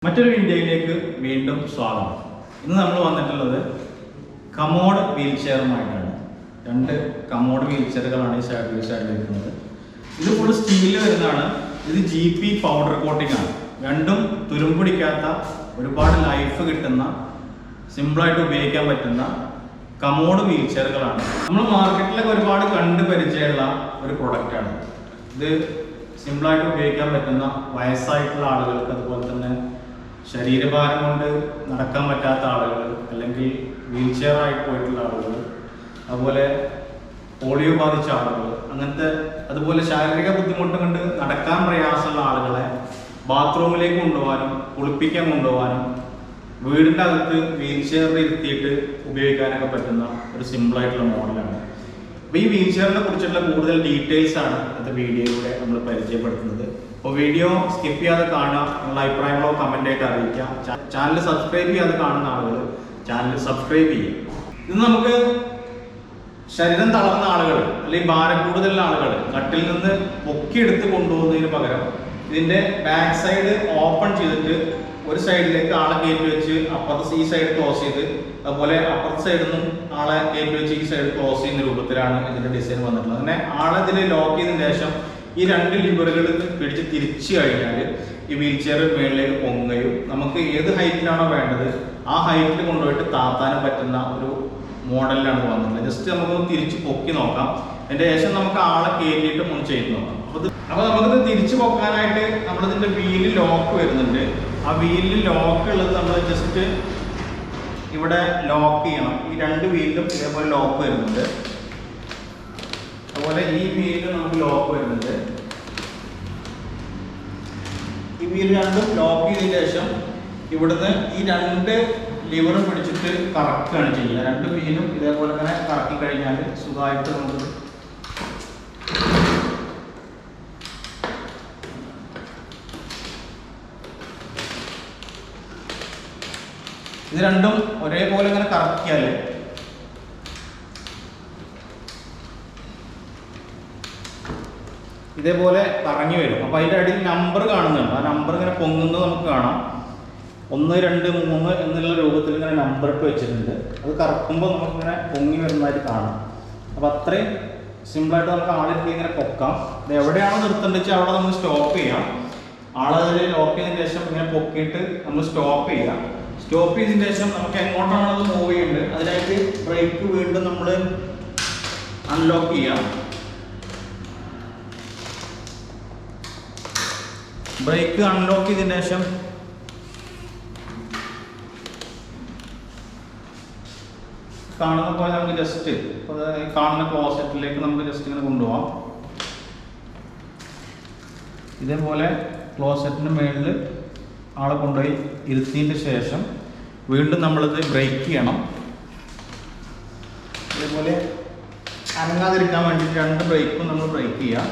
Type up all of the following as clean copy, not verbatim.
മറ്റൊരു വീഡിയോയിലേക്ക് വീണ്ടും സ്വാഗതം. ഇന്ന് നമ്മൾ വന്നിട്ടുള്ളത് കമോഡ് വീൽ ചെയറുമായിട്ടാണ്. രണ്ട് കമോഡ് വീൽ ചെയറുകളാണ് ഈ സൈഡിൽ ഇരിക്കുന്നത്. ഇത് ഫുൾ സ്റ്റീലിൽ വരുന്നതാണ്. ഇത് GP പൗഡർ കോട്ടിംഗ് ആണ്. രണ്ടും തുരുമ്പിടിക്കാത്ത, ഒരുപാട് ലൈഫ് കിട്ടുന്ന, സിമ്പിളായിട്ട് ഉപയോഗിക്കാൻ പറ്റുന്ന കമോഡ് വീൽ ചെയറുകളാണ്. നമ്മൾ മാർക്കറ്റിലൊക്കെ ഒരുപാട് കണ്ട് പരിചയമുള്ള ഒരു പ്രൊഡക്റ്റാണ്. ഇത് സിമ്പിളായിട്ട് ഉപയോഗിക്കാൻ പറ്റുന്ന വയസ്സായിട്ടുള്ള ആളുകൾക്ക്, അതുപോലെ തന്നെ ശരീരഭാരം കൊണ്ട് നടക്കാൻ പറ്റാത്ത ആളുകൾ, അല്ലെങ്കിൽ വീൽ ചെയർ ആയിട്ട് പോയിട്ടുള്ള ആളുകൾ, അതുപോലെ പോളിയോ ബാധിച്ച ആളുകൾ, അങ്ങനത്തെ അതുപോലെ ശാരീരിക ബുദ്ധിമുട്ട് കൊണ്ട് നടക്കാൻ പ്രയാസമുള്ള ആളുകളെ ബാത്റൂമിലേക്ക് കൊണ്ടുപോകാനും കുളിപ്പിക്കാൻ കൊണ്ടുപോകാനും വീടിൻ്റെ അകത്ത് വീൽ ചെയറിൽ ഇരുത്തിയിട്ട് ഉപയോഗിക്കാനൊക്കെ പറ്റുന്ന ഒരു സിമ്പിളായിട്ടുള്ള മോഡലാണ്. അപ്പോൾ ഈ വീൽ ചെയറിനെ കുറിച്ചുള്ള കൂടുതൽ ഡീറ്റെയിൽസ് ആണ് ഇന്നത്തെ വീഡിയോയിലൂടെ നമ്മൾ പരിചയപ്പെടുത്തുന്നത്. അപ്പോൾ വീഡിയോ സ്കിപ്പ് ചെയ്യാതെ കാണുക, നിങ്ങളുടെ അഭിപ്രായങ്ങളോ കമൻ്റായിട്ട് അറിയിക്കുക. ചാനൽ സബ്സ്ക്രൈബ് ചെയ്യാതെ കാണുന്ന ആളുകൾ ചാനൽ സബ്സ്ക്രൈബ് ചെയ്യും. ഇത് നമുക്ക് ശരീരം തളർന്ന ആളുകൾ, അല്ലെങ്കിൽ ഭാരം കൂടുതലുള്ള ആളുകൾ കട്ടിൽ നിന്ന് പൊക്കിയെടുത്ത് കൊണ്ടുപോകുന്നതിന് പകരം ഇതിൻ്റെ ബാക്ക് സൈഡ് ഓപ്പൺ ചെയ്തിട്ട് ഒരു സൈഡിലേക്ക് ആളെ കയറ്റി വെച്ച് അപ്പുറത്ത് ഈ സൈഡ് ക്ലോസ് ചെയ്ത്, അതുപോലെ അപ്പുറത്തെ സൈഡിൽ നിന്നും ആളെ കയറ്റി വെച്ച് ഈ സൈഡ് ക്ലോസ് ചെയ്യുന്ന രൂപത്തിലാണ് ഇതിൻ്റെ ഡിസൈൻ വന്നിട്ടുള്ളത്. അങ്ങനെ ആളെ ഇതിൽ ലോക്ക് ചെയ്തതിന് ശേഷം ഈ രണ്ട് ലിവറുകൾ പിടിച്ച് തിരിച്ചു കഴിഞ്ഞാൽ ഈ വീൽ ചെയർ മേളിലേക്ക് പൊങ്ങുകയും നമുക്ക് ഏത് ഹൈറ്റിലാണോ വേണ്ടത് ആ ഹൈറ്റിൽ കൊണ്ടുപോയിട്ട് താത്താനും പറ്റുന്ന ഒരു മോഡലിലാണ് വന്നിട്ടുള്ളത്. ജസ്റ്റ് നമുക്കൊന്ന് തിരിച്ച് പൊക്കി നോക്കാം. അതിൻ്റെ ശേഷം നമുക്ക് ആളെ കയറ്റിയിട്ട് ഒന്ന് ചെയ്ത് നോക്കാം. അപ്പോൾ നമുക്കിത് തിരിച്ചു പൊക്കാനായിട്ട് നമ്മളിതിൻ്റെ വീലിൽ ലോക്ക് വരുന്നുണ്ട്. ആ വീലിൽ ലോക്ക് ഉള്ളത് നമ്മൾ ജസ്റ്റ് ഇവിടെ ലോക്ക് ചെയ്യണം. ഈ രണ്ട് വീലിലും ഇതേപോലെ ലോക്ക് വരുന്നുണ്ട്. അതുപോലെ ഈ വീലിൽ നമുക്ക് ലോക്ക് വരുന്നുണ്ട്. ഈ വീൽ രണ്ടും ലോക്ക് ചെയ്തതിന് ശേഷം ഇവിടുന്ന് ഈ രണ്ട് ലിവറും പിടിച്ചിട്ട് കറക്കുകയാണ് ചെയ്യുക. രണ്ട് വീലും ഇതേപോലെ തന്നെ കറക്കി കഴിഞ്ഞാൽ സുഖമായിട്ട് നമുക്ക് ഇത് രണ്ടും ഒരേപോലെ ഇങ്ങനെ കറക്കിയാൽ ഇതേപോലെ കറങ്ങി വരും. അപ്പോൾ അതിൻ്റെ അടിയിൽ നമ്പർ കാണുന്നുണ്ട്. ആ നമ്പർ ഇങ്ങനെ പൊങ്ങുന്നത് നമുക്ക് കാണാം. 1, 2, 3 എന്നുള്ള രൂപത്തിൽ ഇങ്ങനെ നമ്പർ ഇട്ട് വെച്ചിട്ടുണ്ട്. അത് കറക്കുമ്പോൾ നമുക്കിങ്ങനെ പൊങ്ങി വരുന്നതായിട്ട് കാണാം. അപ്പോൾ അത്രയും സിമ്പിളായിട്ട് നമുക്ക് ആളിരുത്തി ഇങ്ങനെ പൊക്കാം. ഇത് എവിടെയാണോ നിർത്തേണ്ടത് വെച്ചാൽ അവിടെ നമ്മൾ സ്റ്റോപ്പ് ചെയ്യാം. ആളതിൽ ലോക്ക് ചെയ്തതിന് ശേഷം ഇങ്ങനെ പൊക്കിയിട്ട് നമ്മൾ സ്റ്റോപ്പ് ചെയ്യാം. സ്റ്റോപ്പ് ചെയ്തതിന് ശേഷം നമുക്ക് എങ്ങോട്ടാണ് അത് മൂവ് ചെയ്യുന്നത് അതിനായിട്ട് ബ്രേക്ക് വീണ്ടും നമ്മൾ അൺലോക്ക് ചെയ്യാം. ബ്രേക്ക് അൺലോക്ക് ചെയ്തതിന് ശേഷം കാണുന്ന പോലെ നമുക്ക് ജസ്റ്റ് കാണുന്ന ക്ലോസറ്റിലേക്ക് നമുക്ക് ജസ്റ്റ് ഇങ്ങനെ കൊണ്ടുപോകാം. ഇതേപോലെ ക്ലോസറ്റിൻ്റെ മുകളിൽ ആളെ കൊണ്ടുപോയി ഇരുത്തിയതിൻ്റെ ശേഷം വീണ്ടും നമ്മളിത് ബ്രേക്ക് ചെയ്യണം. ഇതേപോലെ അനങ്ങാതിരിക്കാൻ വേണ്ടിയിട്ട് രണ്ട് ബ്രേക്കും നമ്മൾ ബ്രേക്ക് ചെയ്യാം.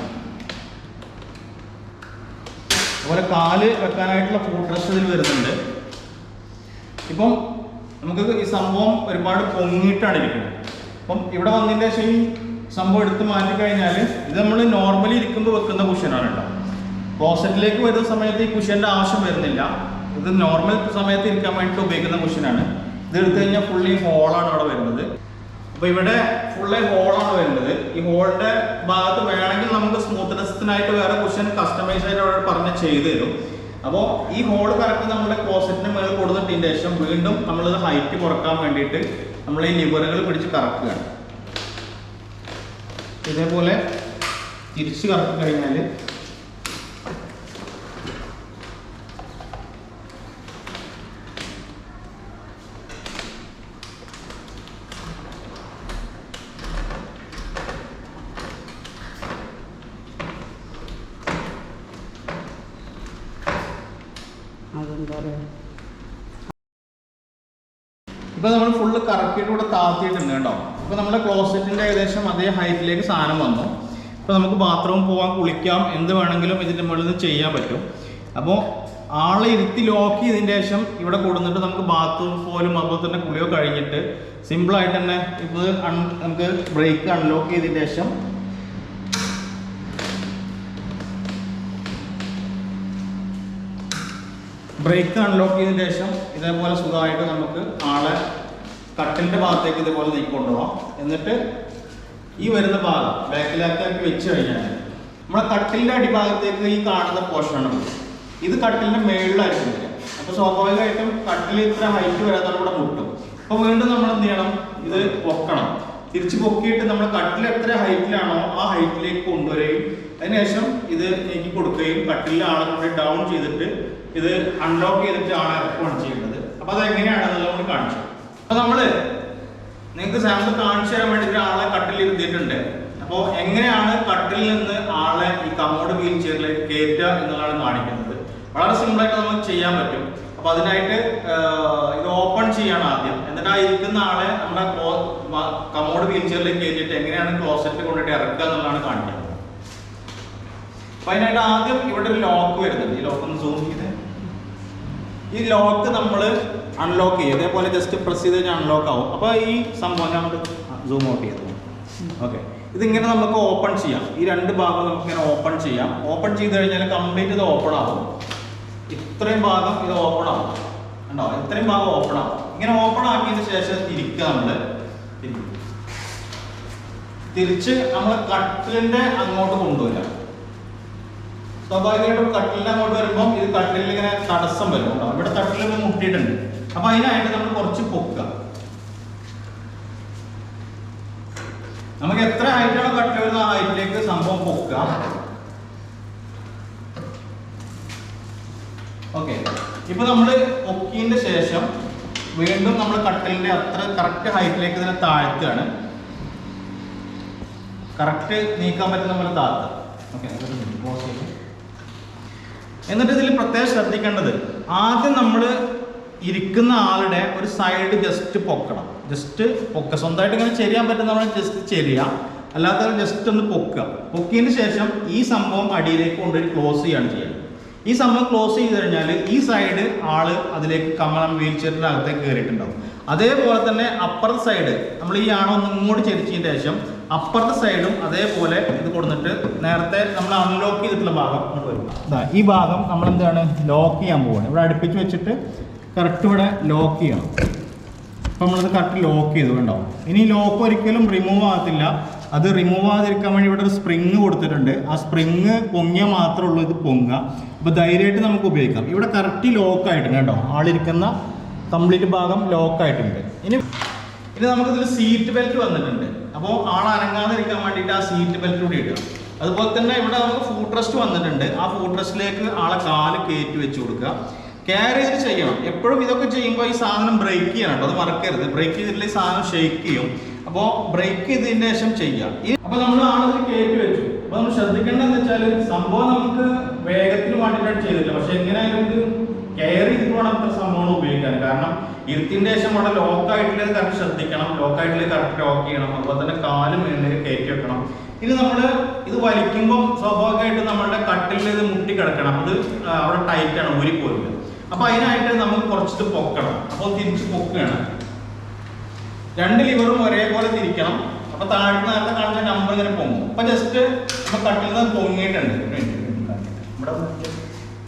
അതുപോലെ കാല് വെക്കാനായിട്ടുള്ള ഫുഡ് റെസ്റ്റ് ഇതിൽ വരുന്നുണ്ട്. ഇപ്പം നമുക്ക് ഈ സംഭവം ഒരുപാട് പൊങ്ങിയിട്ടാണ് ഇരിക്കുന്നത്. അപ്പം ഇവിടെ വന്നതിൻ്റെ ശേഷം ഈ സംഭവം എടുത്ത് മാറ്റിക്കഴിഞ്ഞാൽ ഇത് നമ്മൾ നോർമലി ഇരിക്കുമ്പോൾ വെക്കുന്ന കുഷ്യനാണ് കേട്ടോ. ക്ലോസറ്റിലേക്ക് വരുന്ന സമയത്ത് ഈ കുഷ്യൻ്റെ ആവശ്യം വരുന്നില്ല. ഇത് നോർമൽ സമയത്ത് ഇരിക്കാൻ വേണ്ടിയിട്ട് ഉപയോഗിക്കുന്ന കുഷ്യനാണ്. ഇത് എടുത്തു കഴിഞ്ഞാൽ ഫുള്ളി ഹോളാണ് അവിടെ വരുന്നത്. അപ്പോൾ ഇവിടെ ഫുള്ളി ഹോളാണ് വരുന്നത്. ഈ ഹോളിൻ്റെ ഭാഗത്ത് വേണമെങ്കിൽ നമുക്ക് സ്മൂത്ത്നെസ്സിനായിട്ട് വേറെ കുഷ്യൻ കസ്റ്റമൈസ് ആയിട്ട് അവിടെ പറഞ്ഞ് ചെയ്ത് തരും. അപ്പോൾ ഈ ഹോൾ കറക്റ്റ് നമ്മുടെ ക്ലോസറ്റിൻ്റെ മേളിൽ കൊടുത്തിട്ടതിന് ശേഷം വീണ്ടും നമ്മളിത് ഹൈറ്റ് കുറക്കാൻ വേണ്ടിയിട്ട് നമ്മൾ ഈ ലിവറുകൾ പിടിച്ച് കറക്കുകയാണ്. ഇതേപോലെ തിരിച്ച് കറക്കി കഴിഞ്ഞാൽ ഇപ്പൊ നമ്മൾ ഫുള്ള് കറക്കിയിട്ട് ഇവിടെ താത്തിയിട്ടുണ്ട് കേട്ടോ. ഇപ്പൊ നമ്മുടെ ക്ലോസറ്റിന്റെ ഏകദേശം അതേ ഹൈറ്റിലേക്ക് സാധനം വന്നു. ഇപ്പൊ നമുക്ക് ബാത്റൂം പോകാൻ, കുളിക്കാം, എന്ത് വേണമെങ്കിലും ഇതിന്റെ മുകളിൽ നിന്ന് ചെയ്യാൻ പറ്റും. അപ്പോൾ ആളെ ഇരുത്തി ലോക്ക് ചെയ്തതിന് ശേഷം ഇവിടെ കൊടുത്തിട്ട് നമുക്ക് ബാത്റൂം പോലും അതുപോലെ തന്നെ കുളിയോ കഴിഞ്ഞിട്ട് സിമ്പിളായിട്ട് തന്നെ ഇപ്പോൾ നമുക്ക് ബ്രേക്ക് അൺലോക്ക് ചെയ്തതിന് ശേഷം ബ്രേക്ക് അൺലോക്ക് ചെയ്തതിന് ശേഷം ഇതേപോലെ സുഖമായിട്ട് നമുക്ക് ആളെ കട്ടിലിൻ്റെ ഭാഗത്തേക്ക് ഇതേപോലെ നീക്കി കൊണ്ടുപോകാം. എന്നിട്ട് ഈ വരുന്ന ഭാഗം ബാക്കിലാക്കി വെച്ച് കഴിഞ്ഞാൽ നമ്മളെ കട്ടിലിൻ്റെ അടിഭാഗത്തേക്ക് ഈ കാണുന്ന പോർഷനാണ്. ഇത് കട്ടിലിൻ്റെ മേളിലായിരിക്കും വരിക. അപ്പോൾ സ്വാഭാവികമായിട്ടും കട്ടിൽ ഇത്ര ഹൈറ്റ് വരാതെ ഇവിടെ മുട്ടും. അപ്പോൾ വീണ്ടും നമ്മൾ എന്ത് ചെയ്യണം, ഇത് പൊക്കണം. തിരിച്ച് പൊക്കിയിട്ട് നമ്മൾ കട്ടിൽ എത്ര ഹൈറ്റിലാണോ ആ ഹൈറ്റിലേക്ക് കൊണ്ടുവരികയും അതിനുശേഷം ഇത് നീക്കി കൊടുക്കുകയും കട്ടിലിലെ ആളെ കൊണ്ട് ഡൗൺ ചെയ്തിട്ട് ഇത് അൺലോക്ക് ചെയ്തിട്ട് ആളെ ഇറക്കുകയാണ് ചെയ്യേണ്ടത്. അപ്പോൾ അതെങ്ങനെയാണെന്നുള്ളത് നമ്മൾ കാണിച്ചു. അപ്പോൾ നമ്മൾ നിങ്ങൾക്ക് സാമ്പിൾ കാണിച്ചു തരാൻ വേണ്ടിയിട്ട് ആളെ കട്ടിൽ ഇരുത്തിയിട്ടുണ്ട്. അപ്പോൾ എങ്ങനെയാണ് കട്ടിലിൽ നിന്ന് ആളെ ഈ കമോഡ് വീൽ ചെയറിലേക്ക് കയറ്റുക എന്നുള്ളതാണ് കാണിക്കുന്നത്. വളരെ സിമ്പിളായിട്ട് നമുക്ക് ചെയ്യാൻ പറ്റും. അപ്പോൾ അതിനായിട്ട് ഇത് ഓപ്പൺ ചെയ്യണം ആദ്യം. എന്നിട്ട് ആ ഇരിക്കുന്ന ആളെ നമ്മുടെ കമോഡ് വീൽ ചെയറിലേക്ക് കയറ്റിയിട്ട് എങ്ങനെയാണ് ക്ലോസറ്റിൽ കൊണ്ടിട്ട് ഇറക്കുക എന്നുള്ളതാണ് കാണിക്കുന്നത്. അപ്പോൾ അതിനായിട്ട് ആദ്യം ഇവിടെ ഒരു ലോക്ക് വരുന്നുണ്ട്. ഈ ലോക്ക് ഒന്ന് സൂം ചെയ്ത് ഈ ലോക്ക് നമ്മൾ അൺലോക്ക് ചെയ്യും. ഇതേപോലെ ജസ്റ്റ് പ്രസ് ചെയ്ത് കഴിഞ്ഞാൽ അൺലോക്ക് ആവും. അപ്പോൾ ഈ സംഭവം നമുക്ക് സൂം ഔട്ട് ചെയ്തു. ഓക്കെ, ഇതിങ്ങനെ നമുക്ക് ഓപ്പൺ ചെയ്യാം. ഈ രണ്ട് ഭാഗം നമുക്ക് ഇങ്ങനെ ഓപ്പൺ ചെയ്യാം. ഓപ്പൺ ചെയ്ത് കഴിഞ്ഞാൽ കംപ്ലീറ്റ് ഇത് ഓപ്പൺ ആവും. ഇത്രയും ഭാഗം ഇത് ഓപ്പൺ ആവും. ഉണ്ടോ? ഇത്രയും ഭാഗം ഓപ്പൺ ആവും. ഇങ്ങനെ ഓപ്പൺ ആക്കിയതിന് ശേഷം തിരിക്കുക. നമ്മൾ തിരിച്ച് നമ്മൾ കട്ടിലിന്റെ അങ്ങോട്ട് കൊണ്ടുവരാം. സ്വാഭാവികമായിട്ടും കട്ടിലിന്റെ അങ്ങോട്ട് വരുമ്പോൾ ഇത് കട്ടിലിൽ ഇങ്ങനെ തടസ്സം വരും. കേട്ടോ, ഇവിടെ കട്ടിലിൽ മുട്ടിയിട്ടുണ്ട്. അപ്പൊ അതിനായിട്ട് നമ്മൾ കുറച്ച് പൊക്കുക. നമുക്ക് എത്ര ഹൈറ്റാണോ കട്ടിൽ വരുന്ന ആ ഹൈറ്റിലേക്ക് സംഭവം പൊക്കുക. ഓക്കെ, ഇപ്പൊ നമ്മൾ പൊക്കിയതിന്റെ ശേഷം വീണ്ടും നമ്മൾ കട്ടിലിന്റെ അത്ര കറക്റ്റ് ഹൈറ്റിലേക്ക് തന്നെ താഴ്ത്തുകയാണ്. കറക്റ്റ് നീക്കാൻ പറ്റുന്ന പോലെ താഴ്ത്തുക. ഓക്കെ, എന്നിട്ട് ഇതിൽ പ്രത്യേകം ശ്രദ്ധിക്കേണ്ടത്, ആദ്യം നമ്മൾ ഇരിക്കുന്ന ആളുടെ ഒരു സൈഡ് ജസ്റ്റ് പൊക്കണം. ജസ്റ്റ് പൊക്കുക. സ്വന്തമായിട്ട് ഇങ്ങനെ ചെരിയാൻ പറ്റുന്ന ജസ്റ്റ് ചെരിയാം. അല്ലാത്ത ജസ്റ്റ് ഒന്ന് പൊക്കുക. പൊക്കിയതിന് ശേഷം ഈ സംഭവം അടിയിലേക്ക് കൊണ്ടുപോയി ക്ലോസ് ചെയ്യാണ് ചെയ്യുന്നത്. ഈ സംഭവം ക്ലോസ് ചെയ്ത് കഴിഞ്ഞാൽ ഈ സൈഡ് ആള് അതിലേക്ക് കമലം വീൽ ചെയറിൻ്റെ അകത്തേക്ക് കയറിയിട്ടുണ്ടാവും. അതേപോലെ തന്നെ അപ്പുറത്തെ സൈഡ് നമ്മൾ ഈ ആണോ ഒന്ന് ഇങ്ങോട്ട് ചെരിച്ചതിന് ശേഷം അപ്പുറത്തെ സൈഡും അതേപോലെ ഇത് കൊടുത്തിട്ട് നേരത്തെ നമ്മൾ അൺലോക്ക് ചെയ്തിട്ടുള്ള ഭാഗം ഇങ്ങോട്ട് വരും. ഈ ഭാഗം നമ്മൾ എന്താണ് ലോക്ക് ചെയ്യാൻ പോവുകയാണ്. ഇവിടെ അടുപ്പിച്ച് വെച്ചിട്ട് കറക്റ്റ് ഇവിടെ ലോക്ക് ചെയ്യണം. അപ്പം നമ്മളത് കറക്റ്റ് ലോക്ക് ചെയ്തു. കണ്ടോ? ഇനി ലോക്ക് ഒരിക്കലും റിമൂവ് ആകത്തില്ല. അത് റിമൂവ് ആകാതിരിക്കാൻ വേണ്ടി ഇവിടെ ഒരു സ്പ്രിങ് കൊടുത്തിട്ടുണ്ട്. ആ സ്പ്രിങ് പൊങ്ങിയാൽ മാത്രമേ ഉള്ളൂ ഇത് പൊങ്ങുക. അപ്പോൾ ധൈര്യമായിട്ട് നമുക്ക് ഉപയോഗിക്കാം. ഇവിടെ കറക്റ്റ് ലോക്ക് ആയിട്ടുണ്ട്. കേട്ടോ, ആളിരിക്കുന്ന കംപ്ലീറ്റ് ഭാഗം ലോക്ക് ആയിട്ടുണ്ട്. ഇനി നമുക്കിതിൽ സീറ്റ് ബെൽറ്റ് വന്നിട്ടുണ്ട്. അപ്പോൾ ആൾ അനങ്ങാതിരിക്കാൻ വേണ്ടിയിട്ട് ആ സീറ്റ് ബെൽറ്റ് കൂടി ഇടുക. അതുപോലെ തന്നെ ഇവിടെ നമുക്ക് ഫുഡ് റെസ്റ്റ് വന്നിട്ടുണ്ട്. ആ ഫുഡ് റെസ്റ്റിലേക്ക് ആളെ കാല് കയറ്റി വെച്ച് കൊടുക്കുക. കെയർ ചെയ്ത് ചെയ്യണം. എപ്പോഴും ഇതൊക്കെ ചെയ്യുമ്പോൾ ഈ സാധനം ബ്രേക്ക് ചെയ്യണം കേട്ടോ, അത് മറക്കരുത്. ബ്രേക്ക് ചെയ്തിട്ടില്ല ഈ സാധനം ഷെയ്ക്ക് ചെയ്യും. അപ്പോൾ ബ്രേക്ക് ചെയ്തതിന് ശേഷം ചെയ്യാം. അപ്പോൾ നമ്മൾ ആളിൽ കയറ്റി വെച്ചു. അപ്പോൾ നമ്മൾ ശ്രദ്ധിക്കേണ്ടതെന്ന് വെച്ചാൽ സംഭവം നമുക്ക് വേഗത്തിന് വേണ്ടിയിട്ടാണ് ചെയ്തില്ല. പക്ഷെ എങ്ങനെയായാലും ഇത് കെയർ ചെയ്തിട്ട് വേണം ഇത്ര സംഭവങ്ങൾ ഉപയോഗിക്കാൻ. കാരണം ഇരുത്തിൻ്റെ ശേഷം അവിടെ ലോക്കായിട്ടുള്ളത് കറക്റ്റ് ശ്രദ്ധിക്കണം. ലോക്കായിട്ടുള്ളത് കറക്റ്റ് ലോക്ക് ചെയ്യണം. അതുപോലെ തന്നെ കാല് മേളിലേക്ക് കയറ്റി വെക്കണം. ഇനി നമ്മൾ ഇത് വലിക്കുമ്പോൾ സ്വാഭാവികമായിട്ട് നമ്മളുടെ കട്ടിലിൽ ഇത് മുട്ടി കിടക്കണം. അത് അവിടെ ടൈറ്റാണ്, ഊരിപ്പോയില്ല. അപ്പൊ അതിനായിട്ട് നമുക്ക് കുറച്ചിട്ട് പൊക്കണം. അപ്പോൾ തിരിച്ച് പൊക്കുകയാണ്. രണ്ട് ലിവറും ഒരേപോലെ തിരിക്കണം. അപ്പൊ താഴെ നേരത്തെ കാണിച്ച നമ്പർ ഇങ്ങനെ പൊങ്ങും. അപ്പൊ ജസ്റ്റ് നമ്മൾ കട്ടിൽ നിന്ന് പൊങ്ങിയിട്ടുണ്ട്.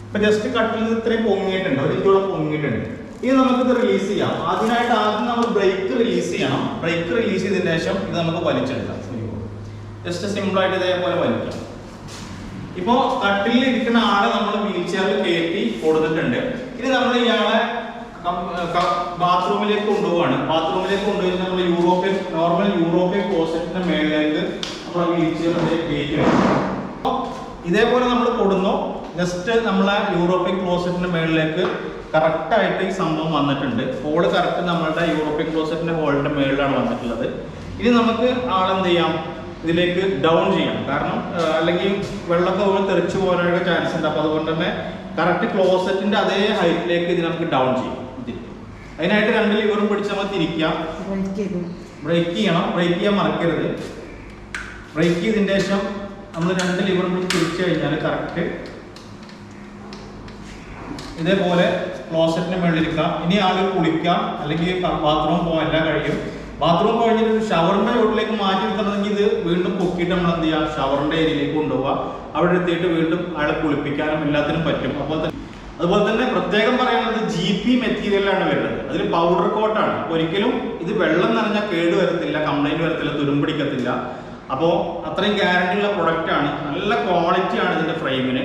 ഇപ്പൊ ജസ്റ്റ് കട്ടിൽ നിന്ന് ഇത്രയും പൊങ്ങിയിട്ടുണ്ട്, ഒരു ഇതോടെ പൊങ്ങിയിട്ടുണ്ട്. ഇത് നമുക്കിത് റിലീസ് ചെയ്യാം. ആദ്യം നമ്മൾ ബ്രേക്ക് റിലീസ് ചെയ്യണം. ബ്രേക്ക് റിലീസ് ചെയ്തതിന് ശേഷം ഇത് നമുക്ക് വലിച്ചെടുക്കാം. ജസ്റ്റ് സിമ്പിളായിട്ട് ഇതേപോലെ വലിക്കാം. ഇപ്പോൾ കട്ടിലിൽ ഇരിക്കുന്ന ആളെ നമ്മൾ വീൽ ചെയറിൽ കയറ്റി കൊടുത്തിട്ടുണ്ട്. ഇനി നമ്മൾ ഇയാളെ ബാത്റൂമിലേക്ക് കൊണ്ടുപോവാണ്. ബാത്റൂമിലേക്ക് കൊണ്ടുപോയി നമ്മൾ നോർമൽ യൂറോപ്യൻ ക്ലോസറ്റിന്റെ മേളിലേക്ക് നമ്മൾ വീൽ ചെയറിലേക്ക് കയറ്റി വെക്കും. ഇതേപോലെ നമ്മൾ കൊടുന്നു. ജസ്റ്റ് നമ്മളെ യൂറോപ്യൻ ക്ലോസറ്റിന്റെ മേളിലേക്ക് കറക്റ്റായിട്ട് ഈ സംഭവം വന്നിട്ടുണ്ട്. ഹോള് കറക്റ്റ് നമ്മളുടെ യൂറോപ്യൻ ക്ലോസറ്റിന്റെ ഹോളിന്റെ മേളിലാണ് വന്നിട്ടുള്ളത്. ഇനി നമുക്ക് ആളെന്ത് ചെയ്യാം, ഇതിലേക്ക് ഡൗൺ ചെയ്യണം. കാരണം അല്ലെങ്കിൽ വെള്ളമൊക്കെ പോലെ തെറിച്ചു പോകാനൊക്കെ ചാൻസ് ഉണ്ട്. അപ്പോൾ അതുകൊണ്ട് തന്നെ കറക്റ്റ് ക്ലോസറ്റിന്റെ അതേ ഹൈറ്റിലേക്ക് ഇത് നമുക്ക് ഡൗൺ ചെയ്യും. അതിനായിട്ട് രണ്ട് ലിവറും പിടിച്ച് നമ്മൾ തിരിക്കാം. ബ്രേക്ക് ചെയ്യണം. ബ്രേക്ക് ചെയ്യാൻ മറക്കരുത്. ബ്രേക്ക് ചെയ്തതിന് ശേഷം നമ്മൾ രണ്ട് ലിവറും പിടിച്ച് തിരിച്ചു കഴിഞ്ഞാൽ കറക്റ്റ് ഇതേപോലെ ക്ലോസറ്റിന്റെ മുകളിലിരിക്കാം. ഇനി ആളുകൾ കുളിക്കാം അല്ലെങ്കിൽ ബാത്റൂം പോകാൻ എല്ലാം കഴിയും. ബാത്റൂം കഴിഞ്ഞിട്ട് ഷവറിന്റെ ചോട്ടിലേക്ക് മാറ്റി നിർത്തണമെങ്കിൽ ഇത് വീണ്ടും പൊക്കിയിട്ട് നമ്മൾ എന്ത് ചെയ്യുക, ഷവറിന്റെ ഏരിയയിലേക്ക് കൊണ്ടുപോവുക. അവിടെ എത്തിയിട്ട് വീണ്ടും അയാളെ കുളിപ്പിക്കാനും എല്ലാത്തിനും പറ്റും. അപ്പോൾ അതുപോലെ തന്നെ പ്രത്യേകം പറയാനുള്ളത് GP മെറ്റീരിയലാണ് വരുന്നത്. അതിൽ പൗഡർ കോട്ടാണ്. ഒരിക്കലും ഇത് വെള്ളം നനഞ്ഞാൽ കേട് വരത്തില്ല, കംപ്ലൈന്റ് വരത്തില്ല, തുരുമ്പിടിക്കത്തില്ല. അപ്പോൾ അത്രയും ഗ്യാരണ്ടി ഉള്ള പ്രൊഡക്റ്റ് ആണ്. നല്ല ക്വാളിറ്റി ആണ് ഇതിന്റെ ഫ്രെയിമിന്.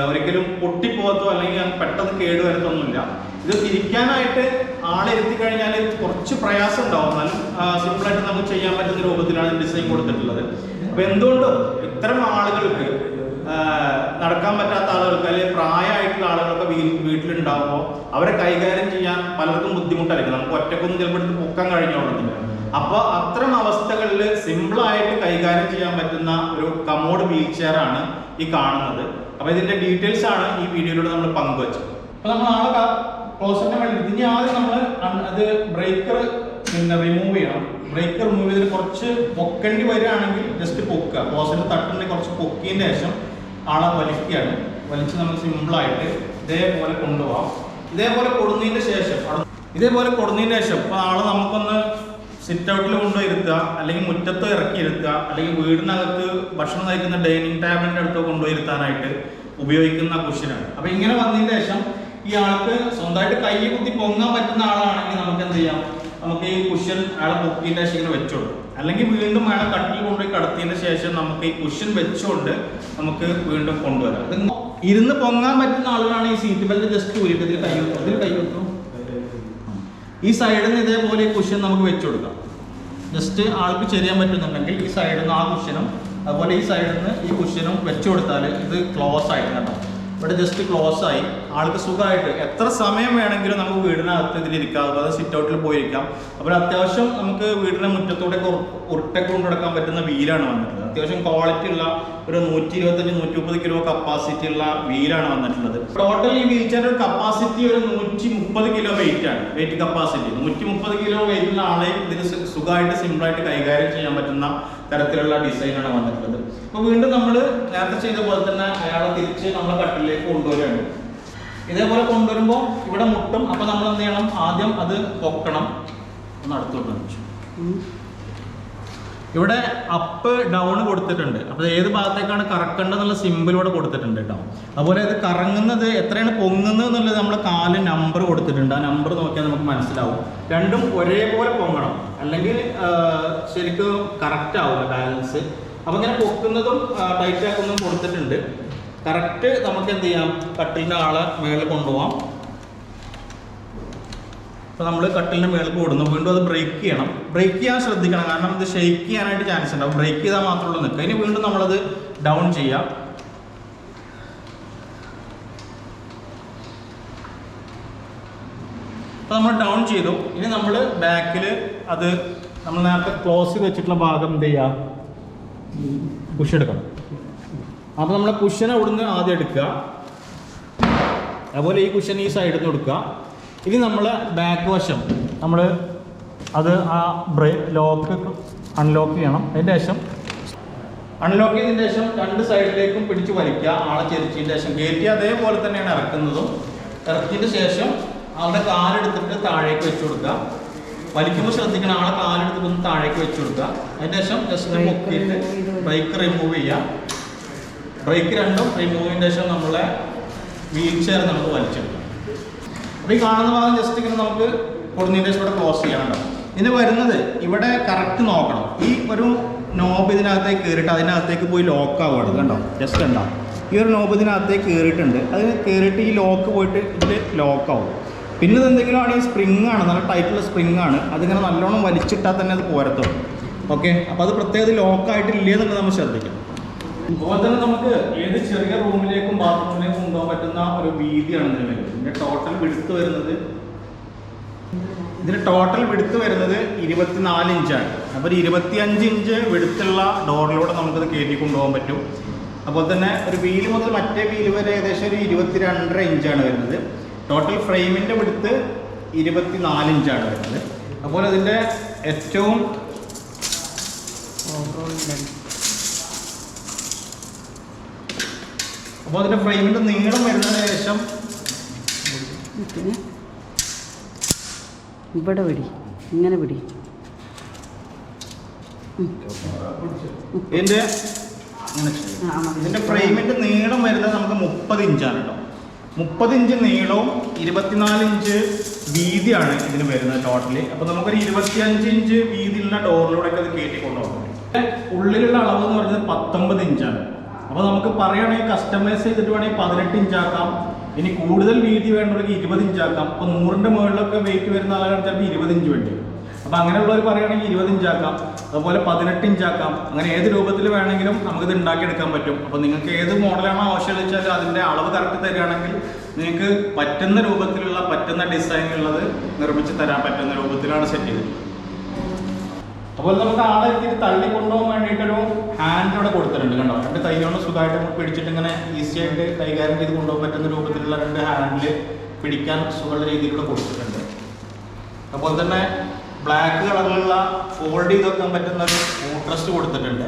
ഒരിക്കലും പൊട്ടിപ്പോകത്തോ അല്ലെങ്കിൽ പെട്ടെന്ന് കേട് വരത്തൊന്നുമില്ല. ഇത് തിരിക്കാനായിട്ട് ആളെ എത്തി കഴിഞ്ഞാൽ കുറച്ച് പ്രയാസം ഉണ്ടാവും. എന്നാലും സിമ്പിളായിട്ട് നമുക്ക് ചെയ്യാൻ പറ്റുന്ന രൂപത്തിലാണ് ഡിസൈൻ കൊടുത്തിട്ടുള്ളത്. അപ്പൊ എന്തുകൊണ്ടും ഇത്തരം ആളുകൾക്ക് നടക്കാൻ പറ്റാത്ത ആളുകൾക്ക് അല്ലെങ്കിൽ പ്രായമായിട്ടുള്ള ആളുകളൊക്കെ വീട്ടിലുണ്ടാകുമ്പോൾ അവരെ കൈകാര്യം ചെയ്യാൻ പലർക്കും ബുദ്ധിമുട്ടായിരിക്കും. നമുക്ക് ഒറ്റക്കൊന്നും ചിലപ്പോൾ എടുത്ത് പൊക്കാൻ കഴിഞ്ഞോളത്തില്ല. അപ്പോൾ അത്തരം അവസ്ഥകളിൽ സിമ്പിളായിട്ട് കൈകാര്യം ചെയ്യാൻ പറ്റുന്ന ഒരു കമോഡ് വീൽ ചെയർ ആണ് ഈ കാണുന്നത്. അപ്പോൾ ഇതിന്റെ ഡീറ്റെയിൽസ് ആണ് ഈ വീഡിയോയിലൂടെ നമ്മൾ പങ്കുവച്ചത്. അപ്പോൾ നമ്മൾ ആളെ ക്ലോസറ്റിന്റെ വേണ്ടി ഇനി ആദ്യം നമ്മൾ അത് ബ്രേക്കർ റിമൂവ് ചെയ്യണം. ബ്രേക്കർ റിമൂവ് ചെയ്തിട്ട് കുറച്ച് പൊക്കേണ്ടി വരികയാണെങ്കിൽ ജസ്റ്റ് പൊക്കുക. ക്ലോസറ്റ് തട്ടിന്റെ കുറച്ച് പൊക്കിയതിന് ശേഷം ആളെ വലിക്കുകയാണ്. വലിച്ച് നമുക്ക് സിമ്പിളായിട്ട് ഇതേപോലെ കൊണ്ടുപോകാം. ഇതേപോലെ കൊടുന്നതിന് ശേഷം ഇപ്പോൾ ആളെ നമുക്കൊന്ന് സിറ്റ് ഔട്ടിൽ കൊണ്ടുപോയി ഇരുത്തുക, അല്ലെങ്കിൽ മുറ്റത്ത് ഇറക്കി ഇരുത്തുക, അല്ലെങ്കിൽ വീടിനകത്ത് ഭക്ഷണം കഴിക്കുന്ന ഡൈനിങ് ടേബിളിൻ്റെ അടുത്ത് കൊണ്ടുപോയി ഇരുത്താനായിട്ട് ഉപയോഗിക്കുന്ന കുഷ്യനാണ്. അപ്പോൾ ഇങ്ങനെ വന്നതിന് ശേഷം ഈ ആൾക്ക് സ്വന്തമായിട്ട് കൈ കുത്തി പൊങ്ങാൻ പറ്റുന്ന ആളാണെങ്കിൽ നമുക്ക് എന്ത് ചെയ്യാം, നമുക്ക് ഈ കുഷ്യൻ അയാളെ പൊക്കിൻ്റെ ശേഷം ഇങ്ങനെ വെച്ചോളും. അല്ലെങ്കിൽ വീണ്ടും അയാളെ കട്ടിൽ കൊണ്ടുപോയി കടത്തിയതിന് ശേഷം നമുക്ക് ഈ കുഷ്യൻ വെച്ചുകൊണ്ട് നമുക്ക് വീണ്ടും കൊണ്ടുവരാം. അത് ഇരുന്ന് പൊങ്ങാൻ പറ്റുന്ന ആളുകളാണ് ഈ സീറ്റ് ബെൽറ്റ് ജസ്റ്റ് ഊരിട്ട് ഇതിൽ കൈ വെക്കും. ഈ സൈഡിൽ നിന്ന് ഇതേപോലെ ഈ കുഷ്യൻ നമുക്ക് വെച്ചു കൊടുക്കാം. ജസ്റ്റ് ആൾക്ക് ചെയ്യാൻ പറ്റുന്നുണ്ടെങ്കിൽ ഈ സൈഡിൽ നിന്ന് ആ കുഷ്യനും അതുപോലെ ഈ സൈഡിൽ നിന്ന് ഈ കുഷ്യനും വെച്ചു കൊടുത്താൽ ഇത് ക്ലോസ് ആയിട്ട് കണ്ടോ. ഇവിടെ ജസ്റ്റ് ക്ലോസ് ആയി ആൾക്ക് സുഖമായിട്ട് എത്ര സമയം വേണമെങ്കിലും നമുക്ക് വീടിനകത്ത് ഇതിലിരിക്കാം. അതുപോലെ സിറ്റ് ഔട്ടിൽ പോയിരിക്കാം. അപ്പോൾ അത്യാവശ്യം നമുക്ക് വീടിൻ്റെ മുറ്റത്തൂടെ ഉരുട്ടൊക്കെ കൊണ്ടുനടക്കാൻ പറ്റുന്ന വീലാണ് വന്നിട്ടുള്ളത്. അത്യാവശ്യം ക്വാളിറ്റി ഉള്ള ഒരു 125-130 കിലോ കപ്പാസിറ്റി ഉള്ള വീലാണ് വന്നിട്ടുള്ളത്. ടോട്ടൽ ഈ വീൽ ചെയറിന്റെ കപ്പാസിറ്റി ഒരു 130 കിലോ വെയിറ്റ് കപ്പാസിറ്റി. 130 കിലോ വെയിറ്റുള്ള ആളെ ഇതിന് സുഖമായിട്ട് സിമ്പിളായിട്ട് കൈകാര്യം ചെയ്യാൻ പറ്റുന്ന തരത്തിലുള്ള ഡിസൈനാണ് വന്നിട്ടുള്ളത്. അപ്പോൾ വീണ്ടും നമ്മൾ നേരത്തെ ചെയ്ത പോലെ തന്നെ അയാളെ തിരിച്ച് നമ്മളെ കട്ടിലേക്ക് കൊണ്ടുവരികയാണ്. ഇതേപോലെ കൊണ്ടുവരുമ്പോൾ ഇവിടെ മുട്ടും. അപ്പോൾ നമ്മൾ എന്ത് ചെയ്യണം, ആദ്യം അത് പൊക്കണം. ഒന്ന് അടുത്തോട്ട് ഇവിടെ അപ്പ് ഡൗൺ കൊടുത്തിട്ടുണ്ട്. അപ്പോൾ ഏത് ഭാഗത്തേക്കാണ് കറക്കേണ്ടതെന്നുള്ള സിമ്പിൾ ഇവിടെ കൊടുത്തിട്ടുണ്ട് കേട്ടോ. അതുപോലെ ഇത് കറങ്ങുന്നത് എത്രയാണ് പൊങ്ങുന്നത് എന്നുള്ളത് നമ്മൾ കാല് നമ്പർ കൊടുത്തിട്ടുണ്ട്. ആ നമ്പർ നോക്കിയാൽ നമുക്ക് മനസ്സിലാവും. രണ്ടും ഒരേപോലെ പൊങ്ങണം, അല്ലെങ്കിൽ ശരിക്കും കറക്റ്റ് ആവില്ല ബാലൻസ്. അപ്പോൾ ഇങ്ങനെ പൊക്കുന്നതും ടൈറ്റ് ആക്കുന്നതും കൊടുത്തിട്ടുണ്ട്. കറക്റ്റ് നമുക്ക് എന്ത് ചെയ്യാം, കട്ടിലിൻ്റെ ആളെ മേളിൽ കൊണ്ടുപോകാം. അപ്പോൾ നമ്മൾ കട്ടിലിൻ്റെ മേളിൽ കൂടുന്നു. വീണ്ടും അത് ബ്രേക്ക് ചെയ്യണം. ബ്രേക്ക് ചെയ്യാൻ ശ്രദ്ധിക്കണം, കാരണം ഇത് ഷെയ്ക്ക് ചെയ്യാനായിട്ട് ചാൻസ് ഉണ്ടാവും. ബ്രേക്ക് ചെയ്താൽ മാത്രമേ നിൽക്കുക. ഇനി വീണ്ടും നമ്മളത് ഡൗൺ ചെയ്യാം. അപ്പോൾ നമ്മൾ ഡൗൺ ചെയ്തു. ഇനി നമ്മൾ ബാക്കിൽ അത് നമ്മൾ നേരത്തെ ക്ലോസ് ചെയ്ത് വെച്ചിട്ടുള്ള ഭാഗം എന്ത് ചെയ്യുക, പുഷ് എടുക്കണം. അപ്പോൾ നമ്മൾ കുഷ്യനെ അവിടുന്ന് ആദ്യം എടുക്കുക. അതുപോലെ ഈ കുഷ്യൻ ഈ സൈഡിൽ നിന്ന് കൊടുക്കുക. ഇനി നമ്മൾ ബാക്ക് വശം നമ്മൾ അത് ആ ലോക്ക് അൺലോക്ക് ചെയ്യണം. അതിൻ്റെ ശേഷം അൺലോക്ക് ചെയ്തതിന് ശേഷം രണ്ട് സൈഡിലേക്കും പിടിച്ച് വലിക്കുക. ആളെ ചെരിച്ചതിന് ശേഷം കയറ്റി അതേപോലെ തന്നെയാണ് ഇറക്കുന്നതും. ഇറക്കിയതിന് ശേഷം ആളുടെ കാലെടുത്തിട്ട് താഴേക്ക് വെച്ച് കൊടുക്കുക. വലിക്കുമ്പോൾ ശ്രദ്ധിക്കണം, ആളെ കാലെടുത്തിട്ട് ഒന്ന് താഴേക്ക് വെച്ച് കൊടുക്കുക. അതിന് ശേഷം ജസ്റ്റ് പൊക്കിയിട്ട് ബ്രേക്ക് റിമൂവ് ചെയ്യുക. ബ്രേക്ക് രണ്ടും റിമൂവ് ചെയ്തതിന് ശേഷം നമ്മളെ വീൽ ചെയർ നമുക്ക് വലിച്ചെടുക്കാം. അപ്പോൾ ഈ കാണുന്ന ഭാഗം ജസ്റ്റ് ഇങ്ങനെ നമുക്ക് കൊടുന്നതിന് ശേഷം ഇവിടെ ക്ലോസ് ചെയ്യാനുണ്ടാവും. ഇതിന് വരുന്നത് ഇവിടെ കറക്റ്റ് നോക്കണം. ഈ ഒരു നോബ് ഇതിനകത്തേക്ക് കയറിയിട്ട് അതിനകത്തേക്ക് പോയി ലോക്ക് ആവുകയാണ്. കണ്ടോ, ജസ്റ്റ് ഉണ്ടാവും. ഈ ഒരു നോബ് ഇതിനകത്തേക്ക് കയറിയിട്ടുണ്ട്. അത് കയറിയിട്ട് ഈ ലോക്ക് പോയിട്ട് ഇതിൽ ലോക്കാവും. പിന്നെ ഇതെന്തെങ്കിലും ആണ്, ഈ സ്പ്രിങ് ആണ്, നല്ല ടൈറ്റുള്ള സ്പ്രിങ് ആണ്. അതിങ്ങനെ നല്ലോണം വലിച്ചിട്ടാൽ തന്നെ അത് പോരത്തുള്ളൂ. ഓക്കെ, അപ്പോൾ അത് പ്രത്യേകത ലോക്കായിട്ടില്ലേ എന്നുള്ളത് നമ്മൾ ശ്രദ്ധിക്കണം. അതുപോലെ തന്നെ നമുക്ക് ഏത് ചെറിയ റൂമിലേക്കും ബാത്റൂമിലേക്കും കൊണ്ടുപോകാൻ പറ്റുന്ന ഒരു വീതിയാണ് ഇതിന് വരുന്നത്. ഇതിൻ്റെ ടോട്ടൽ വിഡ്ത്ത് വരുന്നത് 24 ഇഞ്ചാണ്. അപ്പോൾ ഒരു 25 ഇഞ്ച് വിഡ്ത്തുള്ള ഡോറിലൂടെ നമുക്കത് കയറ്റി കൊണ്ടുപോകാൻ പറ്റും. അതുപോലെ തന്നെ ഒരു വീല് മുതൽ മറ്റേ വീല് വരെ ഏകദേശം ഒരു 22.5 ഇഞ്ചാണ് വരുന്നത്. ടോട്ടൽ ഫ്രെയിമിൻ്റെ വിഡ്ത്ത് 24 ഇഞ്ചാണ് വരുന്നത്. അതുപോലെ അതിൻ്റെ ഏറ്റവും അപ്പോൾ അതിൻ്റെ ഫ്രെയിമിൻ്റെ നീളം വരുന്നതിന് ശേഷം ഇവിടെ പിടി, ഇങ്ങനെ പിടി. ഇതിൻ്റെ ഫ്രെയിമിൻ്റെ നീളം വരുന്നത് നമുക്ക് 30 ഇഞ്ചാണ് കേട്ടോ. 30 ഇഞ്ച് നീളവും 24 ഇഞ്ച് വീതിയാണ് ഇതിന് വരുന്നത് ടോട്ടലി. അപ്പോൾ നമുക്കൊരു 25 ഇഞ്ച് വീതിയുള്ള ഡോറിലൂടെയൊക്കെ അത് കയറ്റി കൊണ്ടുപോകും. ഉള്ളിലുള്ള അളവ് എന്ന് പറയുന്നത് 19 ഇഞ്ചാണ്. അപ്പോൾ നമുക്ക് പറയുകയാണെങ്കിൽ കസ്റ്റമൈസ് ചെയ്തിട്ട് വേണമെങ്കിൽ 18 ഇഞ്ചാക്കാം. ഇനി കൂടുതൽ വീതി വേണമെങ്കിൽ 20 ഇഞ്ചാക്കാം. അപ്പോൾ 100ന്റെ മുകളിലൊക്കെ വെയിറ്റ് വരുന്ന ആളുകൾ ചിലപ്പോൾ 20 ഇഞ്ച് വേണ്ടി വരും. അപ്പോൾ അങ്ങനെയുള്ളവർ പറയുകയാണെങ്കിൽ 20 ഇഞ്ചാക്കാം, അതുപോലെ 18 ഇഞ്ചാക്കാം. അങ്ങനെ ഏത് രൂപത്തിൽ വേണമെങ്കിലും നമുക്കിത് ഉണ്ടാക്കിയെടുക്കാൻ പറ്റും. അപ്പോൾ നിങ്ങൾക്ക് ഏത് മോഡലാണോ ആവശ്യം വെച്ചാൽ അതിൻ്റെ അളവ് കറക്റ്റ് തരികയാണെങ്കിൽ നിങ്ങൾക്ക് പറ്റുന്ന രൂപത്തിലുള്ള പറ്റുന്ന ഡിസൈനുള്ളത് നിർമ്മിച്ച് തരാൻ പറ്റുന്ന രൂപത്തിലാണ് സെറ്റ് ചെയ്തത്. അതുപോലെ നമുക്ക് ആളെ എത്തിയിട്ട് തള്ളി കൊണ്ടുപോകാൻ വേണ്ടിയിട്ടൊരു ഹാൻഡ് ഇവിടെ കൊടുത്തിട്ടുണ്ട്. കണ്ടോ, 2 കൈ കൊണ്ട് സുഖമായിട്ട് നമുക്ക് പിടിച്ചിട്ട് ഇങ്ങനെ ഈസി ആയിട്ട് കൈകാര്യം ചെയ്ത് കൊണ്ടുപോകാൻ പറ്റുന്ന രൂപത്തിലുള്ള 2 ഹാൻഡിൽ പിടിക്കാൻ സുഖമുള്ള രീതിയിലൂടെ കൊടുത്തിട്ടുണ്ട്. അതുപോലെ തന്നെ ബ്ലാക്ക് കളറിലുള്ള ഫോൾഡ് ചെയ്ത് വെക്കാൻ പറ്റുന്ന ഒരു ഫൂട്രസ്റ്റ് കൊടുത്തിട്ടുണ്ട്.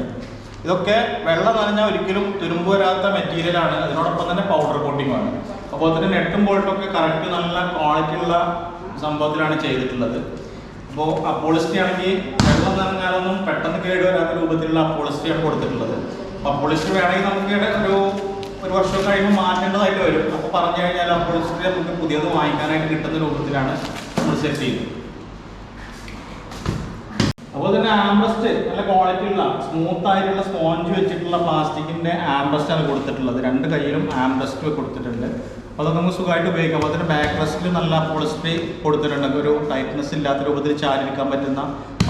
ഇതൊക്കെ വെള്ളം നനഞ്ഞാൽ ഒരിക്കലും തുരുമ്പ് വരാത്ത മെറ്റീരിയലാണ്. അതിനോടൊപ്പം തന്നെ പൗഡർ കോട്ടിങ്ങാണ്. അതുപോലെ തന്നെ നെട്ടും ബോൾട്ടും ഒക്കെ കറക്റ്റ് നല്ല ക്വാളിറ്റി ഉള്ള സംഭവത്തിലാണ് ചെയ്തിട്ടുള്ളത്. അപ്പോൾ അപ്പോളിസ്റ്റി ആണെങ്കിൽ വെള്ളം നനഞ്ഞാലൊന്നും പെട്ടെന്ന് കേടുവരാത്ത രൂപത്തിലുള്ള അപ്പോളിസ്റ്റിയാണ് കൊടുത്തിട്ടുള്ളത്. അപ്പോൾ അപ്പോളിസ്റ്റി വേണമെങ്കിൽ നമുക്ക് ഒരു വർഷം കഴിയുമ്പോൾ മാറ്റേണ്ടതായിട്ട് വരും. അപ്പോൾ പറഞ്ഞു കഴിഞ്ഞാൽ അപ്പോളിസ്റ്റി നമുക്ക് പുതിയത് വാങ്ങിക്കാനായിട്ട് കിട്ടുന്ന രൂപത്തിലാണ് നമ്മൾ സെറ്റ് ചെയ്തത്. അതുപോലെ തന്നെ ആംബ്രസ്റ്റ് നല്ല ക്വാളിറ്റി ഉള്ള സ്മൂത്ത് ആയിട്ടുള്ള സ്പോഞ്ച് വെച്ചിട്ടുള്ള പ്ലാസ്റ്റിക്കിന്റെ ആംബ്രസ്റ്റ് ആണ് കൊടുത്തിട്ടുള്ളത്. 2 കൈയിലും ആംബ്രസ്റ്റ് കൊടുത്തിട്ടുണ്ട്. അപ്പോൾ അതൊക്കെ നമുക്ക് സുഖമായിട്ട് ഉപയോഗിക്കാം. അതുപോലെ തന്നെ ബാക്ക് റെസ്റ്റിൽ നല്ല അപ്പോളിസ്ട്രി കൊടുത്തിട്ടുണ്ട്. ഒരു ടൈറ്റ്നസ് ഇല്ലാത്ത രൂപത്തിൽ ചാരിരിക്കാൻ പറ്റുന്ന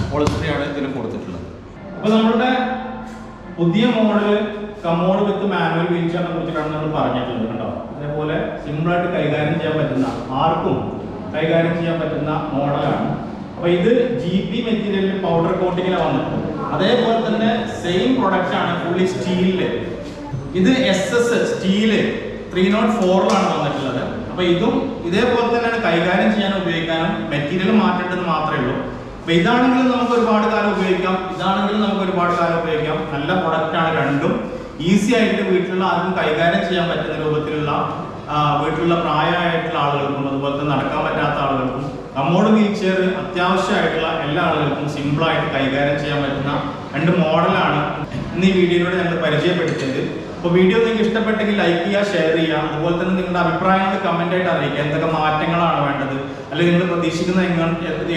അപ്പോളിസ്ട്രിയാണ് ഇതിൽ കൊടുത്തിട്ടുള്ളത്. അപ്പോൾ നമ്മുടെ പുതിയ മോഡൽ കമോഡ് വിത്ത് മാനുവൽ വീൽചെയറിനെ കുറിച്ചിട്ടാണ് നമ്മൾ പറഞ്ഞിട്ടുള്ളത്. കേട്ടോ, അതേപോലെ സിമ്പിളായിട്ട് കൈകാര്യം ചെയ്യാൻ പറ്റുന്ന, ആർക്കും കൈകാര്യം ചെയ്യാൻ പറ്റുന്ന മോഡലാണ്. അപ്പോൾ ഇത് GP മെറ്റീരിയലിൽ പൗഡർ കോട്ടിങ്ങിലാണ് വന്നിട്ടുള്ളത്. അതേപോലെ തന്നെ സെയിം പ്രൊഡക്റ്റ് ആണ് ഫുള്ളി സ്റ്റീലില്. ഇത് SS സ്റ്റീല് 304ലാണ് വന്നിട്ടുള്ളത്. അപ്പോൾ ഇതും ഇതേപോലെ തന്നെയാണ് കൈകാര്യം ചെയ്യാൻ ഉപയോഗിക്കാനും മെറ്റീരിയൽ മാറ്റേണ്ടത് മാത്രമേ ഉള്ളൂ. അപ്പോൾ ഇതാണെങ്കിലും നമുക്ക് ഒരുപാട് കാലം ഉപയോഗിക്കാം, ഇതാണെങ്കിലും നമുക്ക് ഒരുപാട് കാലം ഉപയോഗിക്കാം. നല്ല പ്രൊഡക്റ്റാണ് രണ്ടും. ഈസി ആയിട്ട് വീട്ടിലുള്ള ആർക്കും കൈകാര്യം ചെയ്യാൻ പറ്റുന്ന രൂപത്തിലുള്ള വീട്ടിലുള്ള പ്രായമായിട്ടുള്ള ആളുകൾക്കും അതുപോലെ തന്നെ നടക്കാൻ പറ്റാത്ത ആളുകൾക്കും കമോഡ് വീൽ ചെയർ അത്യാവശ്യമായിട്ടുള്ള എല്ലാ ആളുകൾക്കും സിമ്പിളായിട്ട് കൈകാര്യം ചെയ്യാൻ പറ്റുന്ന 2 മോഡലാണ് ഇന്ന് ഈ വീഡിയോയിലൂടെ ഞങ്ങൾ പരിചയപ്പെടുത്തിയത്. അപ്പോൾ വീഡിയോ നിങ്ങൾക്ക് ഇഷ്ടപ്പെട്ടെങ്കിൽ ലൈക്ക് ചെയ്യുക, ഷെയർ ചെയ്യുക. അതുപോലെ തന്നെ നിങ്ങളുടെ അഭിപ്രായങ്ങൾ കമൻ്റായിട്ട് അറിയിക്കുക. എന്തൊക്കെ മാറ്റങ്ങളാണ് വേണ്ടത്, അല്ലെങ്കിൽ നിങ്ങൾ പ്രതീക്ഷിക്കുന്ന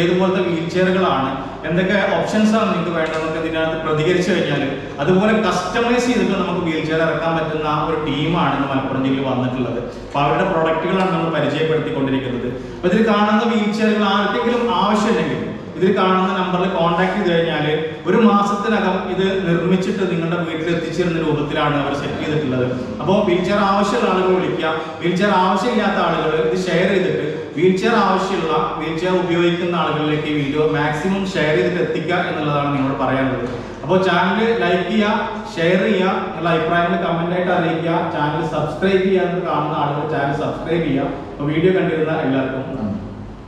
ഏതുപോലത്തെ വീൽ ചെയറുകളാണ്, എന്തൊക്കെ ഓപ്ഷൻസാണ് നിങ്ങൾക്ക് വേണ്ടതെന്നൊക്കെ ഇതിനകത്ത് പ്രതികരിച്ചു കഴിഞ്ഞാൽ അതുപോലെ കസ്റ്റമൈസ് ചെയ്തിട്ട് നമുക്ക് വീൽ ചെയർ ഇറക്കാൻ പറ്റുന്ന ഒരു ടീമാണ് ഇന്ന് മലപ്പുറം ജില്ലയിൽ വന്നിട്ടുള്ളത്. അപ്പോൾ അവരുടെ പ്രൊഡക്റ്റുകളാണ് നമ്മൾ പരിചയപ്പെടുത്തിക്കൊണ്ടിരിക്കുന്നത്. അപ്പോൾ ഇതിൽ കാണുന്ന വീൽ ചെയറുകൾ ആർക്കെങ്കിലും ആവശ്യമുണ്ടെങ്കിൽ ഇതിൽ കാണുന്ന നമ്പറിൽ കോൺടാക്ട് ചെയ്ത് കഴിഞ്ഞാൽ 1 മാസത്തിനകം ഇത് നിർമ്മിച്ചിട്ട് നിങ്ങളുടെ വീട്ടിൽ എത്തിച്ചേരുന്ന രൂപത്തിലാണ് അവർ സെറ്റ് ചെയ്തിട്ടുള്ളത്. അപ്പോൾ വീൽ ചെയർ ആവശ്യമുള്ള ആളുകൾ വിളിക്കുക. വീൽ ചെയർ ആവശ്യമില്ലാത്ത ആളുകൾ ഇത് ഷെയർ ചെയ്തിട്ട് വീൽ ചെയർ ആവശ്യമുള്ള വീൽ ചെയർ ഉപയോഗിക്കുന്ന ആളുകളിലേക്ക് ഈ വീഡിയോ മാക്സിമം ഷെയർ ചെയ്തിട്ട് എത്തിക്കുക എന്നുള്ളതാണ് നിങ്ങളോട് പറയാനുള്ളത്. അപ്പോൾ ചാനൽ ലൈക്ക് ചെയ്യുക, ഷെയർ ചെയ്യുക, നിങ്ങളുടെ അഭിപ്രായങ്ങൾ കമൻ്റായിട്ട് അറിയിക്കുക. ചാനൽ സബ്സ്ക്രൈബ് ചെയ്യാൻ കാണുന്ന ആളുകൾ ചാനൽ സബ്സ്ക്രൈബ് ചെയ്യുക. അപ്പോൾ വീഡിയോ കണ്ടിരുന്ന എല്ലാവർക്കും